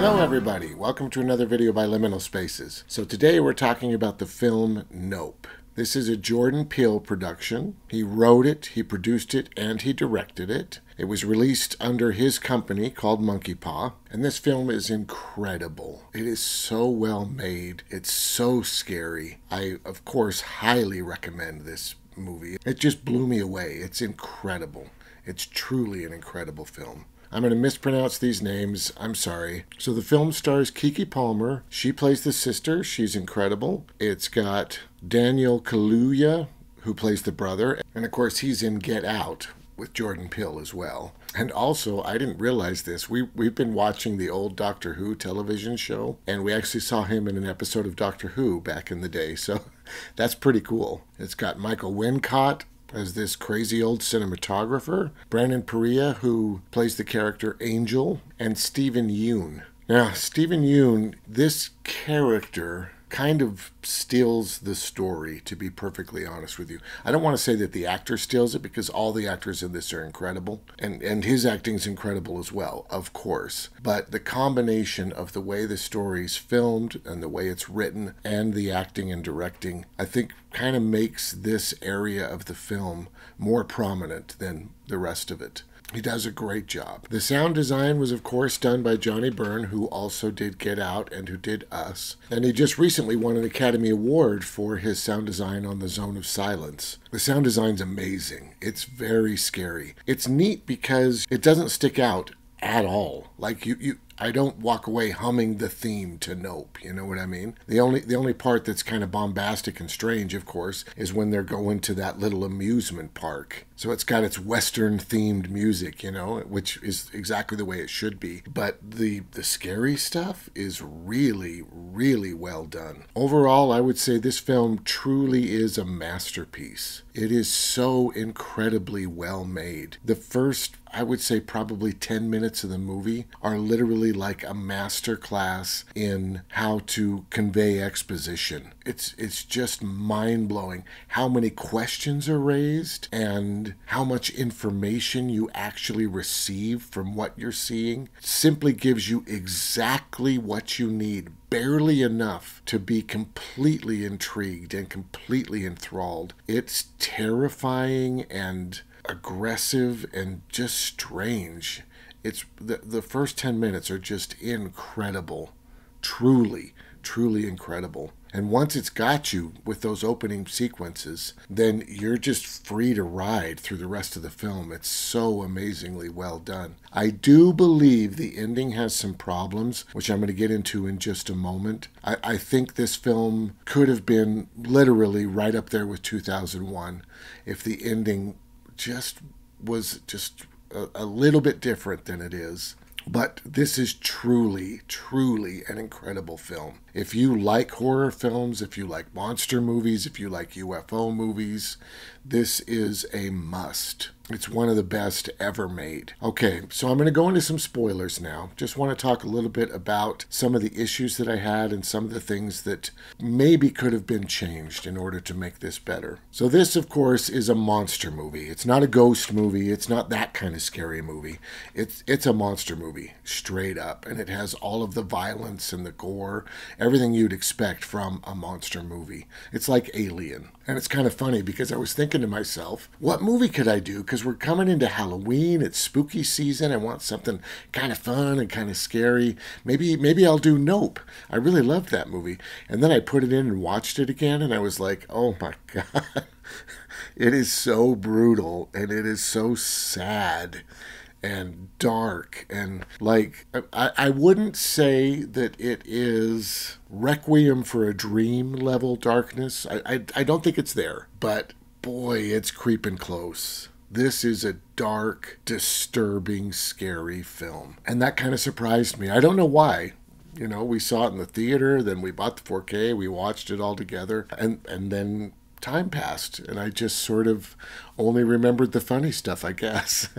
Hello everybody, welcome to another video by Liminal Spaces. So today we're talking about the film Nope. This is a Jordan Peele production. He wrote it, he produced it, and he directed it. It was released under his company called Monkey Paw, and this film is incredible. It is so well made, it's so scary. I, of course, highly recommend this movie. It just blew me away. It's incredible. It's truly an incredible film. I'm going to mispronounce these names. I'm sorry. So the film stars Keke Palmer. She plays the sister. She's incredible. It's got Daniel Kaluuya, who plays the brother. And of course, he's in Get Out with Jordan Peele as well. And also, I didn't realize this. We've been watching the old Doctor Who television show, and we actually saw him in an episode of Doctor Who back in the day. So that's pretty cool. It's got Michael Wincott as this crazy old cinematographer, Brandon Perea, who plays the character Angel, and Stephen Yeun. Now, Stephen Yeun, this character kind of steals the story, to be perfectly honest with you. I don't want to say that the actor steals it, because all the actors in this are incredible, and his acting's incredible as well, of course. But the combination of the way the story's filmed and the way it's written and the acting and directing, I think kind of makes this area of the film more prominent than the rest of it. He does a great job. The sound design was, of course, done by Johnny Byrne, who also did Get Out and who did Us. And he just recently won an Academy Award for his sound design on The Zone of Silence. The sound design's amazing. It's very scary. It's neat because it doesn't stick out at all. Like I don't walk away humming the theme to Nope, you know what I mean? The only part that's kind of bombastic and strange, of course, is when they're going to that little amusement park. So it's got its Western themed music, you know, which is exactly the way it should be. But the scary stuff is really, really well done. Overall, I would say this film truly is a masterpiece. It is so incredibly well made. The first, I would say, probably 10 minutes of the movie are literally like a master class in how to convey exposition. It's just mind-blowing how many questions are raised and how much information you actually receive from what you're seeing. It simply gives you exactly what you need, barely enough to be completely intrigued and completely enthralled. It's terrifying and aggressive and just strange. It's the first 10 minutes are just incredible. Truly, truly incredible. And once it's got you with those opening sequences, then you're just free to ride through the rest of the film. It's so amazingly well done. I do believe the ending has some problems, which I'm going to get into in just a moment. I think this film could have been literally right up there with 2001 if the ending was just a little bit different than it is. But this is truly, truly an incredible film. If you like horror films, if you like monster movies, if you like UFO movies, this is a must. It's one of the best ever made. Okay, so I'm going to go into some spoilers now. Just want to talk a little bit about some of the issues that I had and some of the things that maybe could have been changed in order to make this better. So this, of course, is a monster movie. It's not a ghost movie. It's not that kind of scary movie. It's a monster movie, straight up. And it has all of the violence and the gore, everything you'd expect from a monster movie. It's like Alien. And it's kind of funny because I was thinking to myself, what movie could I do? Because we're coming into Halloween, it's spooky season, I want something kind of fun and kind of scary. Maybe I'll do Nope. I really loved that movie. And then I put it in and watched it again, and I was like, oh my God. It is so brutal, and it is so sad and dark, and like I wouldn't say that it is Requiem for a Dream level darkness. I don't think it's there, but boy, it's creeping close. This is a dark, disturbing, scary film, and that kind of surprised me. I don't know why. You know, we saw it in the theater, then we bought the 4K, we watched it all together, and then time passed, and I just sort of only remembered the funny stuff, I guess.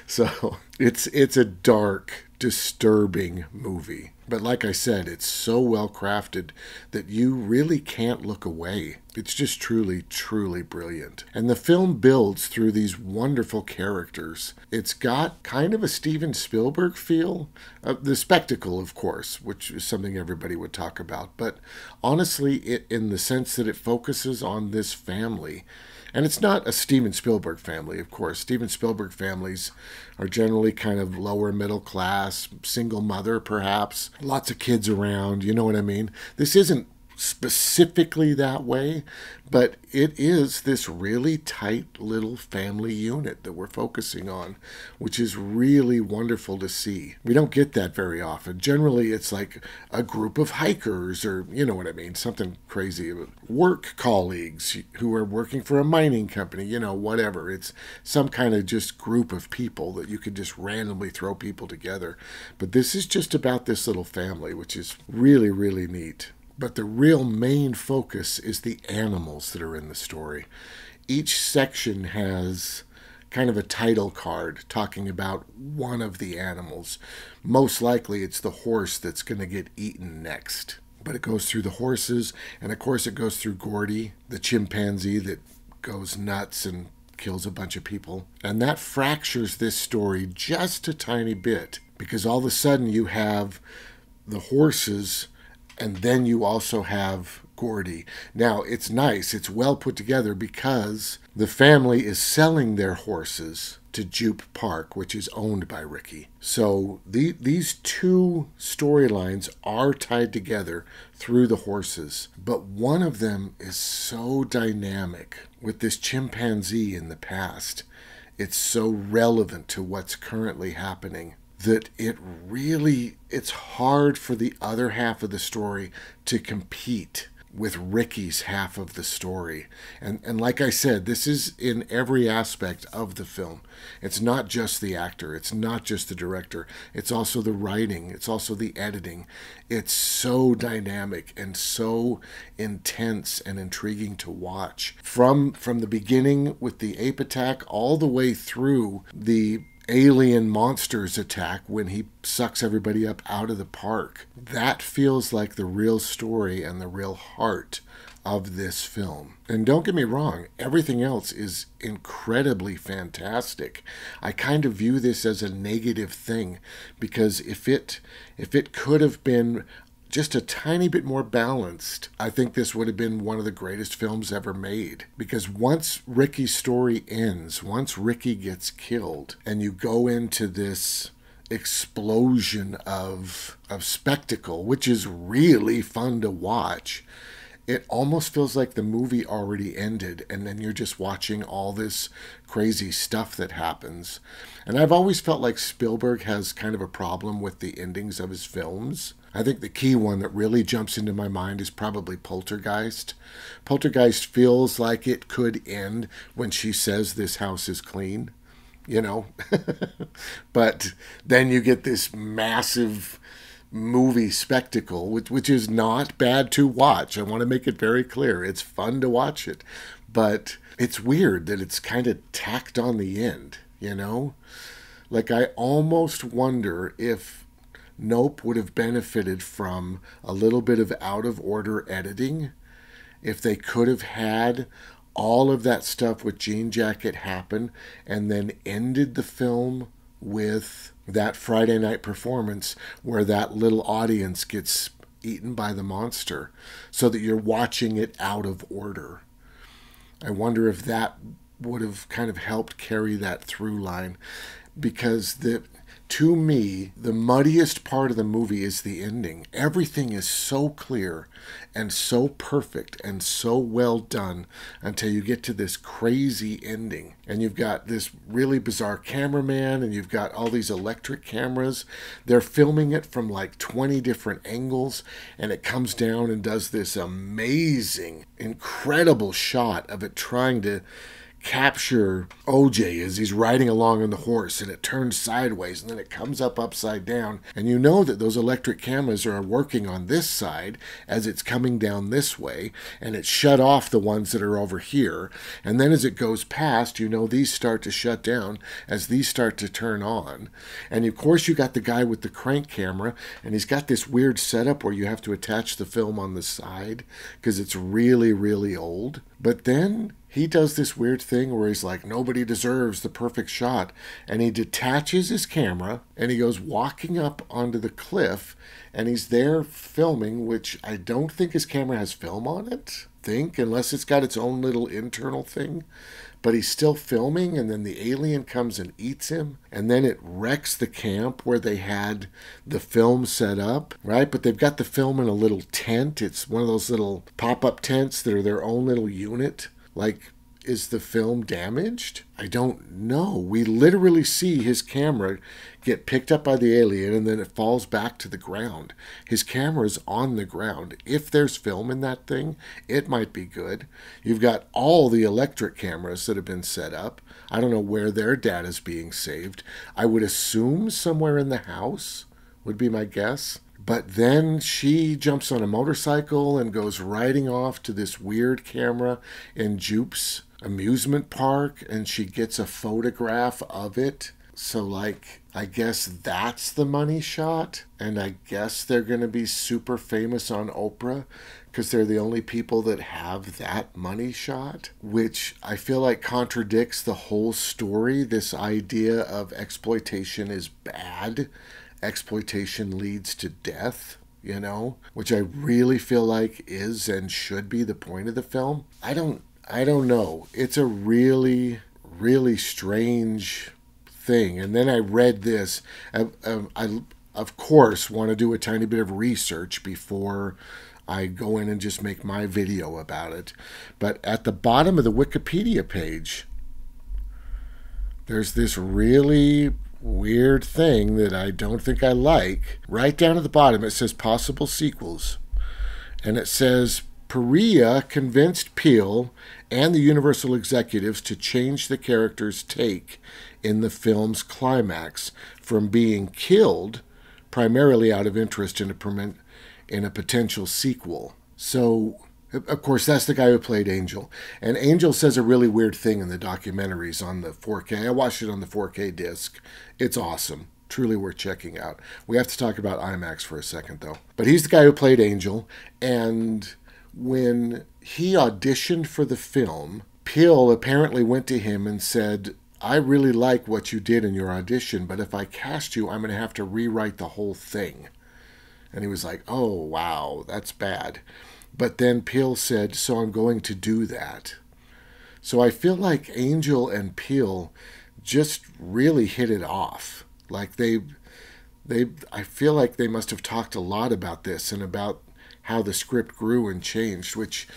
So It's a dark, disturbing movie. But like I said, it's so well crafted that you really can't look away. It's just truly, truly brilliant. And the film builds through these wonderful characters. It's got kind of a Steven Spielberg feel. The spectacle, of course, which is something everybody would talk about. But honestly, in the sense that it focuses on this family. And it's not a Steven Spielberg family, of course. Steven Spielberg families are generally kind of lower middle class, single mother perhaps, lots of kids around, you know what I mean? This isn't specifically that way, but it is this really tight little family unit that we're focusing on, which is really wonderful to see. We don't get that very often. Generally, it's like a group of hikers, or you know what I mean, something crazy. Work colleagues who are working for a mining company, you know, whatever. It's some kind of just group of people that you could just randomly throw people together. But this is just about this little family, which is really, really neat. But the real main focus is the animals that are in the story. Each section has kind of a title card talking about one of the animals. Most likely it's the horse that's going to get eaten next. But it goes through the horses, and of course it goes through Gordy, the chimpanzee that goes nuts and kills a bunch of people. And that fractures this story just a tiny bit, because all of a sudden you have the horses, and then you also have Gordy. Now, it's nice. It's well put together because the family is selling their horses to Jupe Park, which is owned by Ricky. So these two storylines are tied together through the horses. But one of them is so dynamic with this chimpanzee in the past. It's so relevant to what's currently happening that it's hard for the other half of the story to compete with Ricky's half of the story. And like I said, this is in every aspect of the film. It's not just the actor. It's not just the director. It's also the writing. It's also the editing. It's so dynamic and so intense and intriguing to watch. From the beginning with the ape attack all the way through the alien monsters attack when he sucks everybody up out of the park. That feels like the real story and the real heart of this film. And don't get me wrong, everything else is incredibly fantastic. I kind of view this as a negative thing, because if it could have been just a tiny bit more balanced, I think this would have been one of the greatest films ever made. Because once Ricky's story ends, once Ricky gets killed, and you go into this explosion of spectacle, which is really fun to watch, it almost feels like the movie already ended, and then you're just watching all this crazy stuff that happens. And I've always felt like Spielberg has kind of a problem with the endings of his films. I think the key one that really jumps into my mind is probably Poltergeist. Poltergeist feels like it could end when she says this house is clean, you know? But then you get this massive movie spectacle, which is not bad to watch. I want to make it very clear. It's fun to watch it. But it's weird that it's kind of tacked on the end, you know? Like, I almost wonder if Nope would have benefited from a little bit of out-of-order editing, if they could have had all of that stuff with Jean Jacket happen and then ended the film with that Friday night performance where that little audience gets eaten by the monster, so that you're watching it out of order. I wonder if that would have kind of helped carry that through line, because to me, the muddiest part of the movie is the ending. Everything is so clear and so perfect and so well done until you get to this crazy ending. And you've got this really bizarre cameraman, and you've got all these electric cameras. They're filming it from like 20 different angles, and it comes down and does this amazing, incredible shot of it trying to capture OJ as he's riding along on the horse, and it turns sideways and then it comes up upside down, and you know that those electric cameras are working on this side as it's coming down this way, and it shut off the ones that are over here, and then as it goes past, you know these start to shut down as these start to turn on. And of course you got the guy with the crank camera, and he's got this weird setup where you have to attach the film on the side because it's really, really old. But then he does this weird thing where he's like, nobody deserves the perfect shot. And he detaches his camera and he goes walking up onto the cliff, and he's there filming, which I don't think his camera has film on it, unless it's got its own little internal thing. But he's still filming, and then the alien comes and eats him, and then it wrecks the camp where they had the film set up, right? But they've got the film in a little tent. It's one of those little pop-up tents that are their own little unit. Like, is the film damaged? I don't know. We literally see his camera get picked up by the alien, and then it falls back to the ground. His camera's on the ground. If there's film in that thing, it might be good. You've got all the electric cameras that have been set up. I don't know where their data's being saved. I would assume somewhere in the house would be my guess. But then she jumps on a motorcycle and goes riding off to this weird camera in Jupe's amusement park, and she gets a photograph of it. So, like, I guess that's the money shot, and I guess they're going to be super famous on Oprah because they're the only people that have that money shot, which I feel like contradicts the whole story. This idea of exploitation is bad. Exploitation leads to death, you know, which I really feel like is and should be the point of the film. I don't know. It's a really, really strange thing. And then I read this. I of course, want to do a tiny bit of research before I go in and just make my video about it. But at the bottom of the Wikipedia page, there's this really weird thing that I don't think I like. Right down at the bottom, it says possible sequels. And it says, Peele convinced Peele and the Universal executives to change the character's take in the film's climax from being killed primarily out of interest in a potential sequel. So, of course, that's the guy who played Angel. And Angel says a really weird thing in the documentaries on the 4K. I watched it on the 4K disc. It's awesome. Truly worth checking out. We have to talk about IMAX for a second, though. But he's the guy who played Angel. And when he auditioned for the film, Peele apparently went to him and said, I really like what you did in your audition, but if I cast you, I'm going to have to rewrite the whole thing. And he was like, oh, wow, that's bad. But then Peele said, so I'm going to do that. So I feel like Angel and Peele just really hit it off. Like I feel like they must have talked a lot about this and about how the script grew and changed, which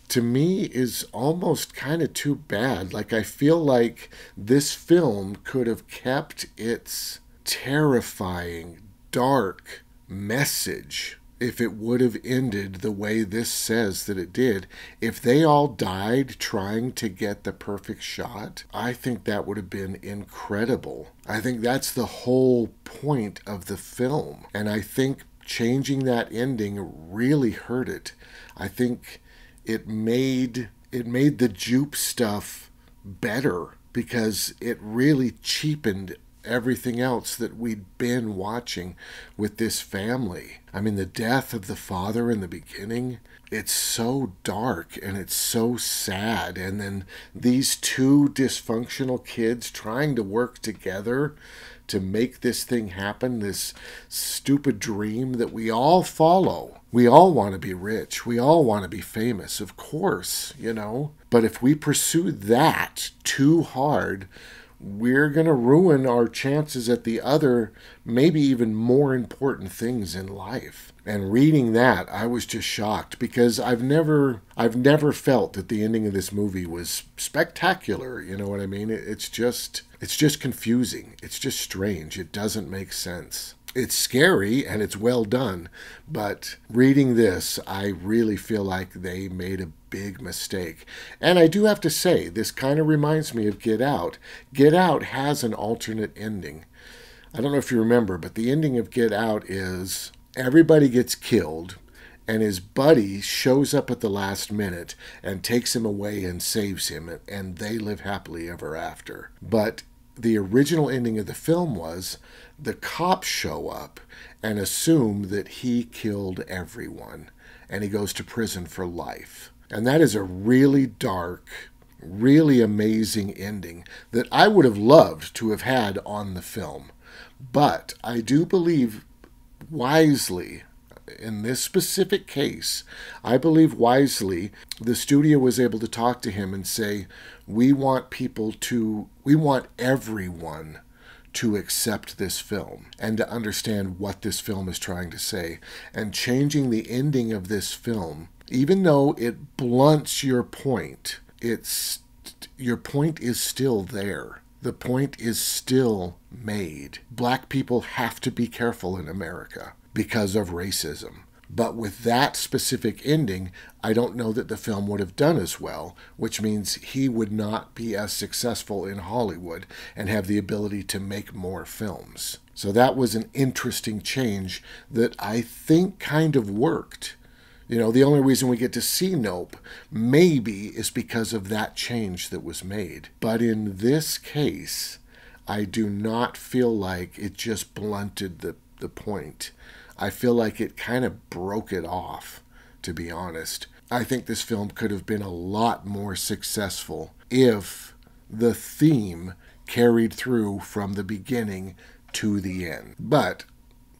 to me is almost kind of too bad. Like, I feel like this film could have kept its terrifying, dark message if it would have ended the way this says that it did. If they all died trying to get the perfect shot, I think that would have been incredible. I think that's the whole point of the film. And I think changing that ending really hurt it. I think it made the Jupe stuff better because it really cheapened everything else that we'd been watching with this family. I mean, the death of the father in the beginning, it's so dark and it's so sad. And then these two dysfunctional kids trying to work together to make this thing happen, this stupid dream that we all follow. We all want to be rich. We all want to be famous, of course, you know. But if we pursue that too hard, we're going to ruin our chances at the other, maybe even more important things in life. And reading that, I was just shocked because I've never felt that the ending of this movie was spectacular. You know what I mean? It's just confusing. It's just strange. It doesn't make sense. It's scary and it's well done, but reading this, I really feel like they made a big mistake. And I do have to say, this kind of reminds me of Get Out. Get Out has an alternate ending. I don't know if you remember, but the ending of Get Out is everybody gets killed, and his buddy shows up at the last minute and takes him away and saves him, and they live happily ever after. But the original ending of the film was the cops show up and assume that he killed everyone, and he goes to prison for life. And that is a really dark, really amazing ending that I would have loved to have had on the film. But I do believe wisely, in this specific case, I believe wisely, the studio was able to talk to him and say, we want everyone to accept this film and to understand what this film is trying to say. And changing the ending of this film, even though it blunts your point, your point is still there. The point is still made. Black people have to be careful in America because of racism. But with that specific ending, I don't know that the film would have done as well, which means he would not be as successful in Hollywood and have the ability to make more films. So that was an interesting change that I think kind of worked. You know, the only reason we get to see Nope maybe is because of that change that was made. But in this case, I do not feel like it just blunted the point. I feel like it kind of broke it off, to be honest. I think this film could have been a lot more successful if the theme carried through from the beginning to the end. But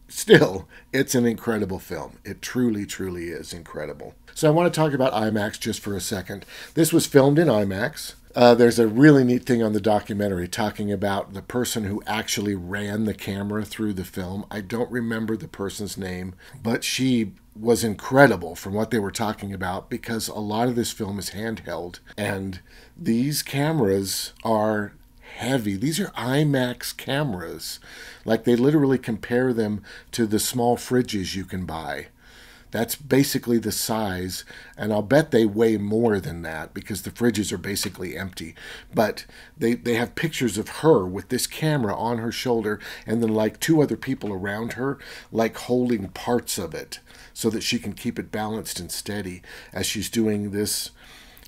still, it's an incredible film. It truly, truly is incredible. So I want to talk about IMAX just for a second. This was filmed in IMAX. There's a really neat thing on the documentary talking about the person who actually ran the camera through the film. I don't remember the person's name, but she was incredible from what they were talking about, because a lot of this film is handheld, and these cameras are heavy. These are IMAX cameras. Like, they literally compare them to the small fridges you can buy. That's basically the size, and I'll bet they weigh more than that because the fridges are basically empty. But they have pictures of her with this camera on her shoulder, and then like two other people around her, like holding parts of it so that she can keep it balanced and steady as she's doing this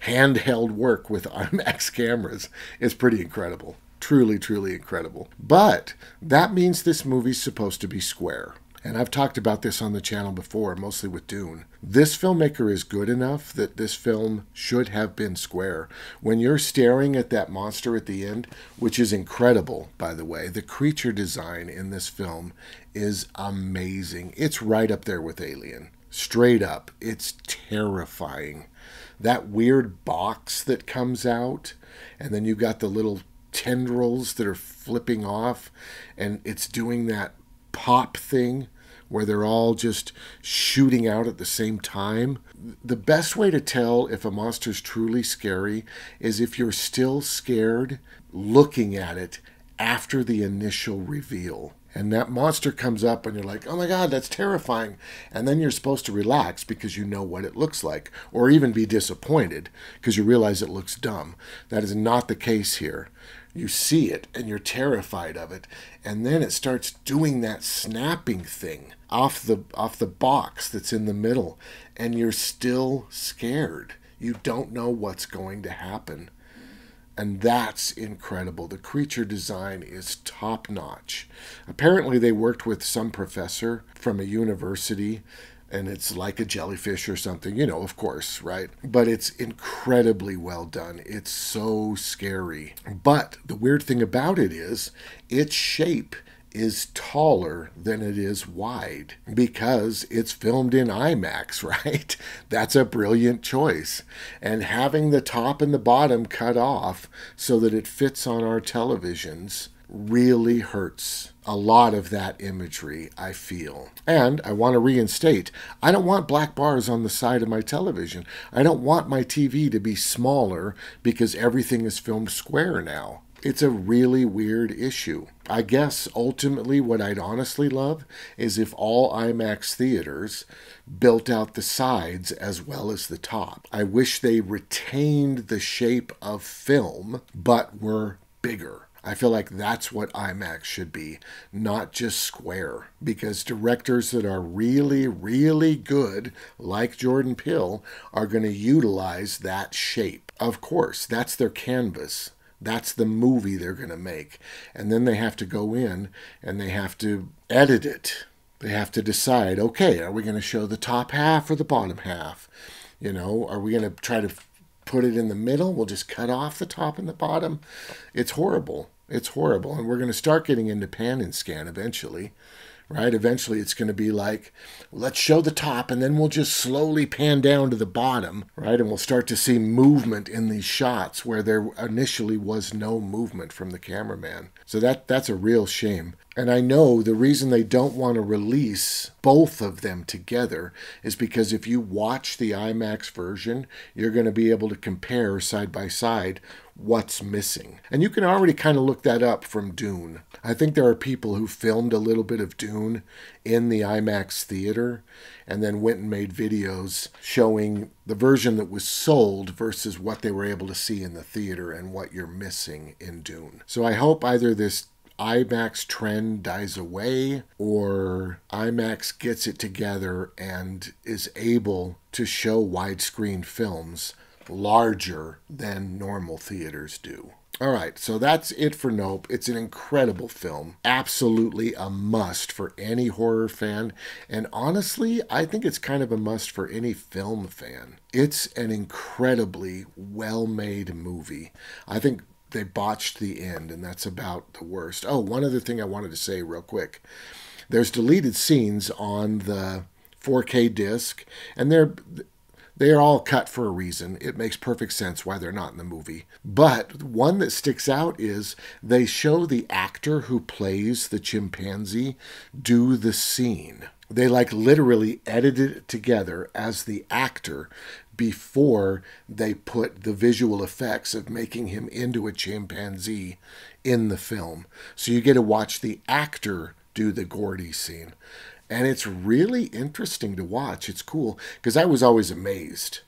handheld work with IMAX cameras. It's pretty incredible. Truly, truly incredible. But that means this movie's supposed to be square. And I've talked about this on the channel before, mostly with Dune. This filmmaker is good enough that this film should have been square. When you're staring at that monster at the end, which is incredible, by the way, the creature design in this film is amazing. It's right up there with Alien. Straight up. It's terrifying. That weird box that comes out, and then you've got the little tendrils that are flipping off, and it's doing that pop thing where they're all just shooting out at the same time. The best way to tell if a monster's truly scary is if you're still scared looking at it after the initial reveal. And that monster comes up and you're like, oh my God, that's terrifying. And then you're supposed to relax because you know what it looks like, or even be disappointed because you realize it looks dumb. That is not the case here. You see it and you're terrified of it, and then it starts doing that snapping thing off the box that's in the middle, and you're still scared. You don't know what's going to happen. And that's incredible. The creature design is top-notch. Apparently they worked with some professor from a university, and it's like a jellyfish or something, you know, of course, right? But it's incredibly well done. It's so scary. But the weird thing about it is its shape is taller than it is wide because it's filmed in IMAX, right? That's a brilliant choice. And having the top and the bottom cut off so that it fits on our televisions really hurts a lot of that imagery, I feel. And I want to reinstate, I don't want black bars on the side of my television. I don't want my TV to be smaller because everything is filmed square now. It's a really weird issue. I guess ultimately what I'd honestly love is if all IMAX theaters built out the sides as well as the top. I wish they retained the shape of film, but were bigger. I feel like that's what IMAX should be, not just square. Because directors that are really, really good, like Jordan Peele, are going to utilize that shape. Of course, that's their canvas. That's the movie they're going to make. And then they have to go in and they have to edit it. They have to decide, okay, are we going to show the top half or the bottom half? You know, are we going to try to put it in the middle? We'll just cut off the top and the bottom. It's horrible. It's horrible. And we're going to start getting into pan and scan eventually. Right? Eventually it's going to be like, let's show the top and then we'll just slowly pan down to the bottom, right? And we'll start to see movement in these shots where there initially was no movement from the cameraman. So that's a real shame. And I know the reason they don't want to release both of them together is because if you watch the IMAX version, you're going to be able to compare side by side what's missing. And you can already kind of look that up from Dune. I think there are people who filmed a little bit of Dune in the IMAX theater and then went and made videos showing the version that was sold versus what they were able to see in the theater and what you're missing in Dune. So I hope either this IMAX trend dies away or IMAX gets it together and is able to show widescreen films larger than normal theaters do. All right, so that's it for Nope. It's an incredible film. Absolutely a must for any horror fan. And honestly, I think it's kind of a must for any film fan. It's an incredibly well-made movie. I think they botched the end, and that's about the worst. Oh, one other thing I wanted to say real quick. There's deleted scenes on the 4K disc, and they're all cut for a reason. It makes perfect sense why they're not in the movie. But one that sticks out is they show the actor who plays the chimpanzee do the scene. They like literally edited it together as the actor before they put the visual effects of making him into a chimpanzee in the film. So you get to watch the actor do the Gordy scene. And it's really interesting to watch. It's cool because I was always amazed.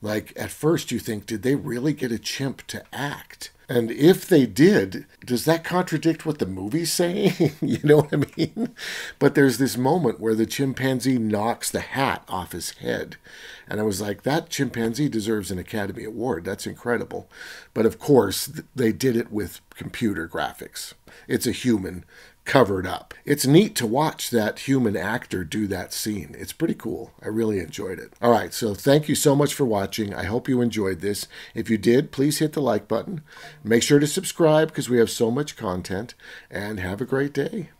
Like at first you think, did they really get a chimp to act? And if they did, does that contradict what the movie's saying? You know what I mean? But there's this moment where the chimpanzee knocks the hat off his head. And I was like, that chimpanzee deserves an Academy Award. That's incredible. But of course, they did it with computer graphics. It's a human covered up. It's neat to watch that human actor do that scene. It's pretty cool. I really enjoyed it. All right, so thank you so much for watching. I hope you enjoyed this. If you did, please hit the like button. Make sure to subscribe because we have so much content, and have a great day.